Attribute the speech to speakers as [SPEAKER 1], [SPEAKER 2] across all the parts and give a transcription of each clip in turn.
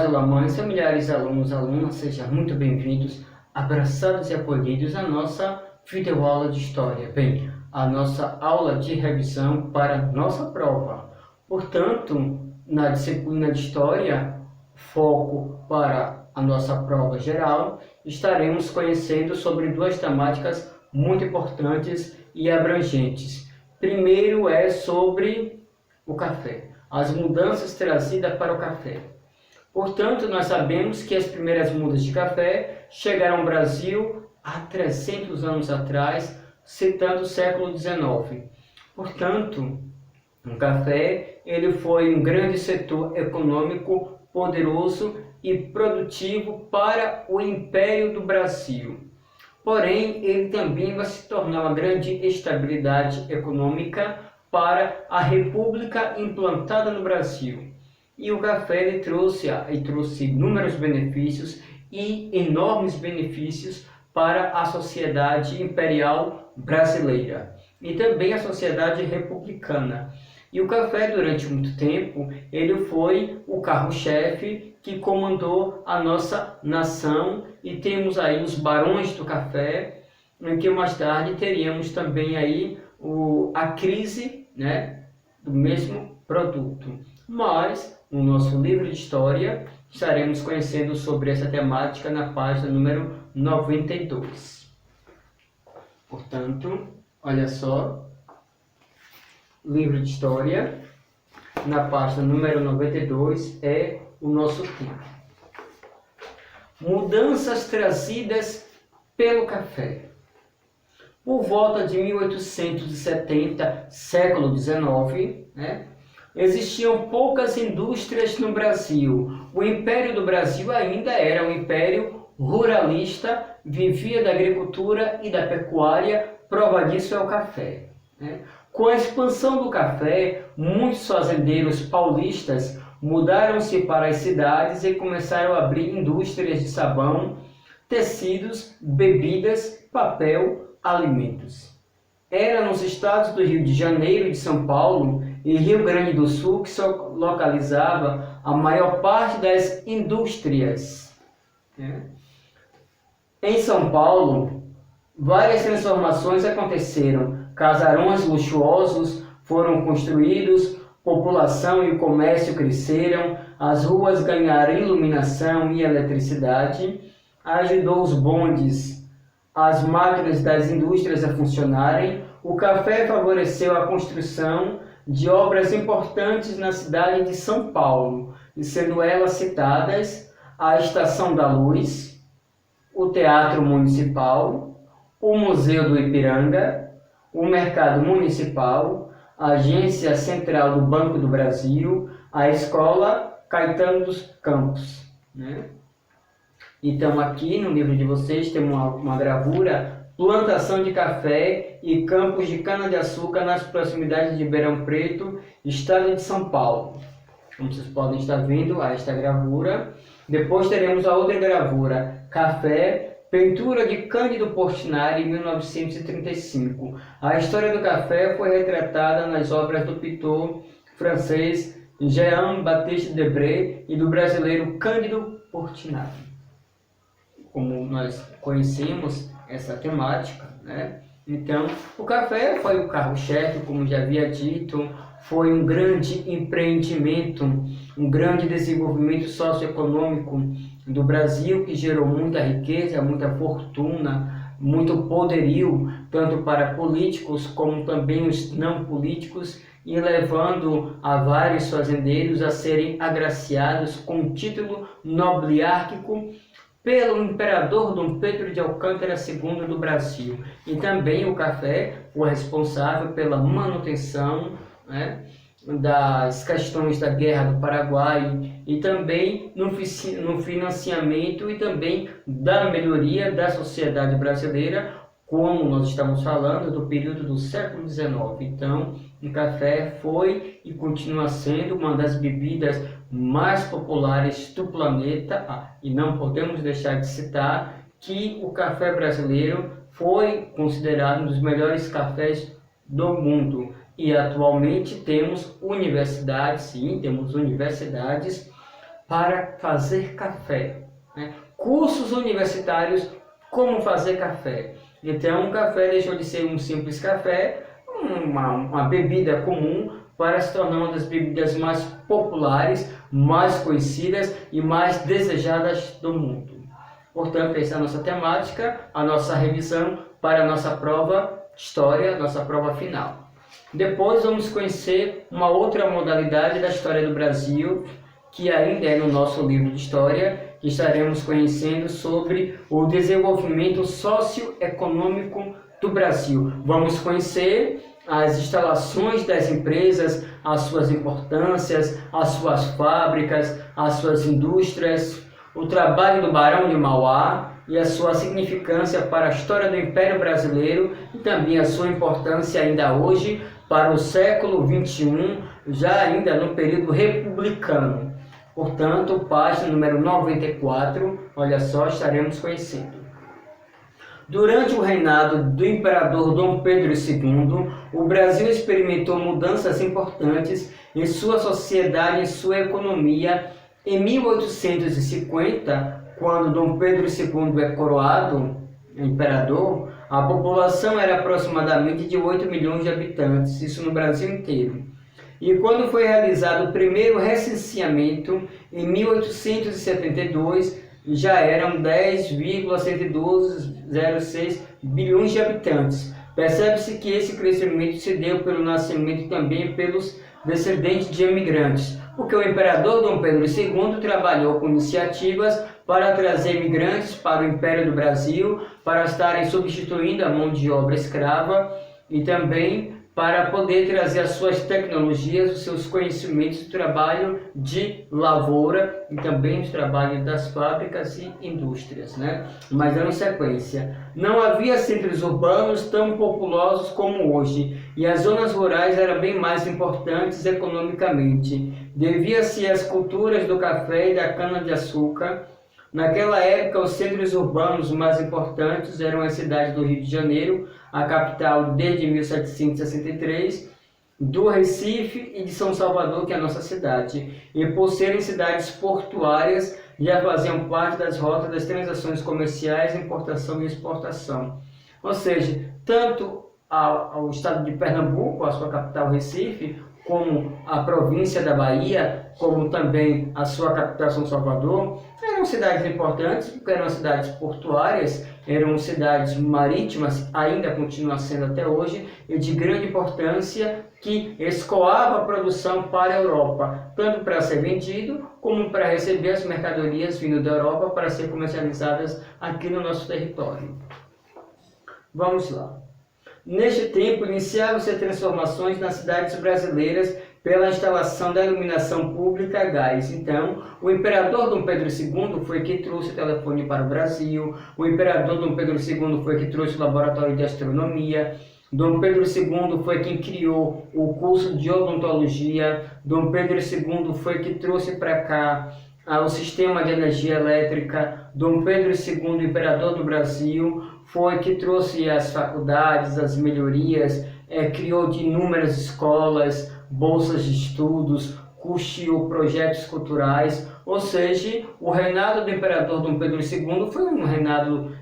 [SPEAKER 1] olá mães, familiares, alunos, alunas, sejam muito bem-vindos, abraçados e acolhidos à nossa videoaula de História. Bem, a nossa aula de revisão para nossa prova. Portanto, na disciplina de História, foco para a nossa prova geral, estaremos conhecendo sobre duas temáticas muito importantes e abrangentes. Primeiro é sobre o café, as mudanças trazidas para o café. Portanto, nós sabemos que as primeiras mudas de café chegaram ao Brasil há 300 anos atrás, citando o século XIX. Portanto, o café ele foi um grande setor econômico poderoso e produtivo para o Império do Brasil. Porém, ele também vai se tornar uma grande estabilidade econômica para a República implantada no Brasil. E o café ele trouxe inúmeros benefícios e enormes benefícios para a sociedade imperial brasileira e também a sociedade republicana. E o café, durante muito tempo, ele foi o carro-chefe que comandou a nossa nação, e temos aí os barões do café, em que mais tarde teríamos também aí a crise, né, do mesmo produto. Mas, no nosso livro de História, estaremos conhecendo sobre essa temática na página número 92. Portanto, olha só, livro de História, na página número 92, é o nosso tema. Mudanças trazidas pelo café. Por volta de 1870, século XIX, né, existiam poucas indústrias no Brasil. O Império do Brasil ainda era um império ruralista, vivia da agricultura e da pecuária, prova disso é o café, né? Com a expansão do café, muitos fazendeiros paulistas mudaram-se para as cidades e começaram a abrir indústrias de sabão, tecidos, bebidas, papel, alimentos. Era nos estados do Rio de Janeiro e de São Paulo e Rio Grande do Sul que se localizava a maior parte das indústrias, né? Em São Paulo, várias transformações aconteceram. Casarões luxuosos foram construídos, população e o comércio cresceram, as ruas ganharam iluminação e eletricidade, ajudou os bondes, as máquinas das indústrias a funcionarem. O café favoreceu a construção de obras importantes na cidade de São Paulo, sendo elas citadas a Estação da Luz, o Teatro Municipal, o Museu do Ipiranga, o Mercado Municipal, a Agência Central do Banco do Brasil, a Escola Caetano dos Campos, né? Então aqui no livro de vocês tem uma gravura: plantação de café e campos de cana-de-açúcar nas proximidades de Ribeirão Preto, estado de São Paulo. Como vocês podem estar vendo, esta gravura. Depois teremos a outra gravura: café, pintura de Cândido Portinari, em 1935. A história do café foi retratada nas obras do pintor francês Jean-Baptiste Debré e do brasileiro Cândido Portinari. Como nós conhecemos essa temática, né? Então, o café foi o carro-chefe, como já havia dito, foi um grande empreendimento, um grande desenvolvimento socioeconômico do Brasil, que gerou muita riqueza, muita fortuna, muito poderio, tanto para políticos como também os não políticos, e levando a vários fazendeiros a serem agraciados com título nobiliárquico pelo imperador Dom Pedro de Alcântara II do Brasil. E também o café foi responsável pela manutenção, né, das questões da Guerra do Paraguai e também no financiamento e também da melhoria da sociedade brasileira, como nós estamos falando do período do século XIX. Então, o café foi e continua sendo uma das bebidas mais populares do planeta, e não podemos deixar de citar que o café brasileiro foi considerado um dos melhores cafés do mundo. E atualmente temos universidades, sim, temos universidades para fazer café, né? Cursos universitários, como fazer café. Então, o café deixou de ser um simples café, uma bebida comum, para se tornar uma das bebidas mais populares, mais conhecidas e mais desejadas do mundo. Portanto, essa é a nossa temática, a nossa revisão para a nossa prova História, nossa prova final. Depois vamos conhecer uma outra modalidade da história do Brasil, que ainda é no nosso livro de História, que estaremos conhecendo sobre o desenvolvimento socioeconômico do Brasil. Vamos conhecer as instalações das empresas, as suas importâncias, as suas fábricas, as suas indústrias, o trabalho do Barão de Mauá e a sua significância para a história do Império Brasileiro e também a sua importância ainda hoje para o século XXI, já ainda no período republicano. Portanto, página número 94, olha só, estaremos conhecendo. Durante o reinado do imperador Dom Pedro II, o Brasil experimentou mudanças importantes em sua sociedade e sua economia. Em 1850, quando Dom Pedro II é coroado imperador, a população era aproximadamente de 8 milhões de habitantes, isso no Brasil inteiro. E quando foi realizado o primeiro recenseamento, em 1872, já eram 10,11206 bilhões de habitantes. Percebe-se que esse crescimento se deu pelo nascimento também pelos descendentes de imigrantes, porque o imperador Dom Pedro II trabalhou com iniciativas para trazer imigrantes para o Império do Brasil, para estarem substituindo a mão de obra escrava e também para poder trazer as suas tecnologias, os seus conhecimentos do trabalho de lavoura e também do trabalho das fábricas e indústrias, né? Mas dando sequência, não havia centros urbanos tão populosos como hoje e as zonas rurais eram bem mais importantes economicamente. Devia-se às culturas do café e da cana-de-açúcar. Naquela época, os centros urbanos mais importantes eram as cidades do Rio de Janeiro, a capital desde 1763, do Recife e de São Salvador, que é a nossa cidade. E por serem cidades portuárias, já faziam parte das rotas das transações comerciais, importação e exportação. Ou seja, tanto ao estado de Pernambuco, a sua capital Recife, como a província da Bahia, como também a sua capital São Salvador, eram cidades importantes, porque eram cidades portuárias, eram cidades marítimas, ainda continuam sendo até hoje, e de grande importância, que escoava a produção para a Europa, tanto para ser vendido, como para receber as mercadorias vindo da Europa para ser comercializadas aqui no nosso território. Vamos lá. Neste tempo, iniciaram-se transformações nas cidades brasileiras pela instalação da iluminação pública a gás. Então, o imperador Dom Pedro II foi que trouxe o telefone para o Brasil, o imperador Dom Pedro II foi que trouxe o laboratório de astronomia, Dom Pedro II foi quem criou o curso de odontologia, Dom Pedro II foi que trouxe para cá o sistema de energia elétrica, Dom Pedro II, imperador do Brasil, foi que trouxe as faculdades, as melhorias, criou de inúmeras escolas, bolsas de estudos, custeou projetos culturais, ou seja, o reinado do imperador Dom Pedro II foi um reinado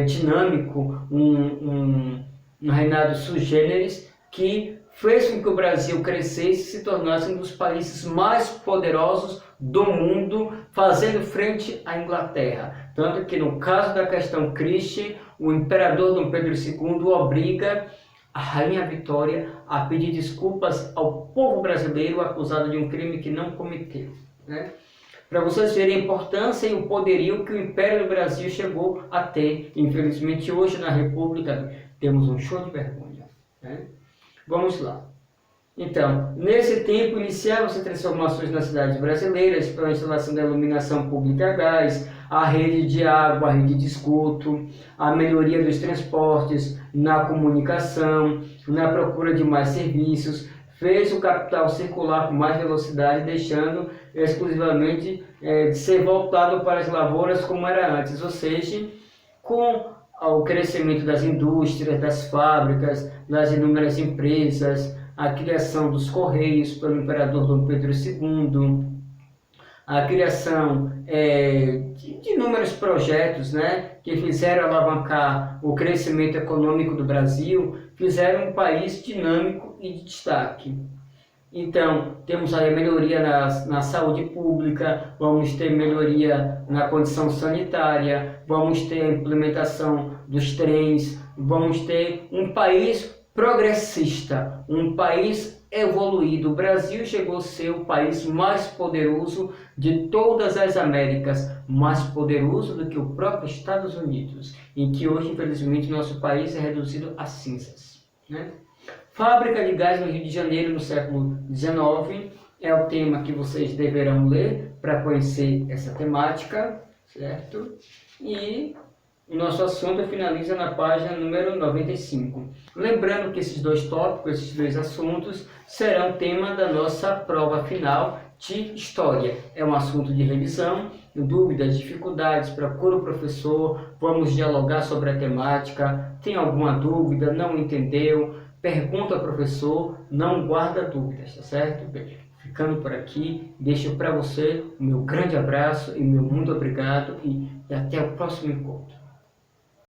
[SPEAKER 1] dinâmico, um reinado sui generis, que fez com que o Brasil crescesse e se tornasse um dos países mais poderosos do mundo, fazendo frente à Inglaterra. Tanto que no caso da questão Christie, o imperador Dom Pedro II obriga a Rainha Vitória a pedir desculpas ao povo brasileiro acusado de um crime que não cometeu, né? Para vocês verem a importância e o poderio que o Império do Brasil chegou a ter. Infelizmente hoje na República temos um show de vergonha, né? Vamos lá. Então, nesse tempo iniciaram-se transformações nas cidades brasileiras pela instalação da iluminação pública a gás, a rede de água, a rede de esgoto, a melhoria dos transportes, na comunicação, na procura de mais serviços, fez o capital circular com mais velocidade, deixando exclusivamente de ser voltado para as lavouras como era antes, ou seja, com o crescimento das indústrias, das fábricas, das inúmeras empresas, a criação dos Correios pelo imperador Dom Pedro II, a criação de inúmeros projetos, né, que fizeram alavancar o crescimento econômico do Brasil, fizeram um país dinâmico e de destaque. Então, temos aí a melhoria na saúde pública, vamos ter melhoria na condição sanitária, vamos ter a implementação dos trens, vamos ter um país progressista, um país evoluído. O Brasil chegou a ser o país mais poderoso de todas as Américas, mais poderoso do que o próprio Estados Unidos, em que hoje, infelizmente, nosso país é reduzido a cinzas, né? Fábrica de gás no Rio de Janeiro no século XIX é o tema que vocês deverão ler para conhecer essa temática, certo? E o nosso assunto finaliza na página número 95. Lembrando que esses dois tópicos, esses dois assuntos, serão tema da nossa prova final de História. É um assunto de revisão, dúvidas, dificuldades, procura o professor, vamos dialogar sobre a temática, tem alguma dúvida, não entendeu? Pergunta ao professor, não guarda dúvidas, tá certo? Bem, ficando por aqui, deixo para você o meu grande abraço e meu muito obrigado e até o próximo encontro.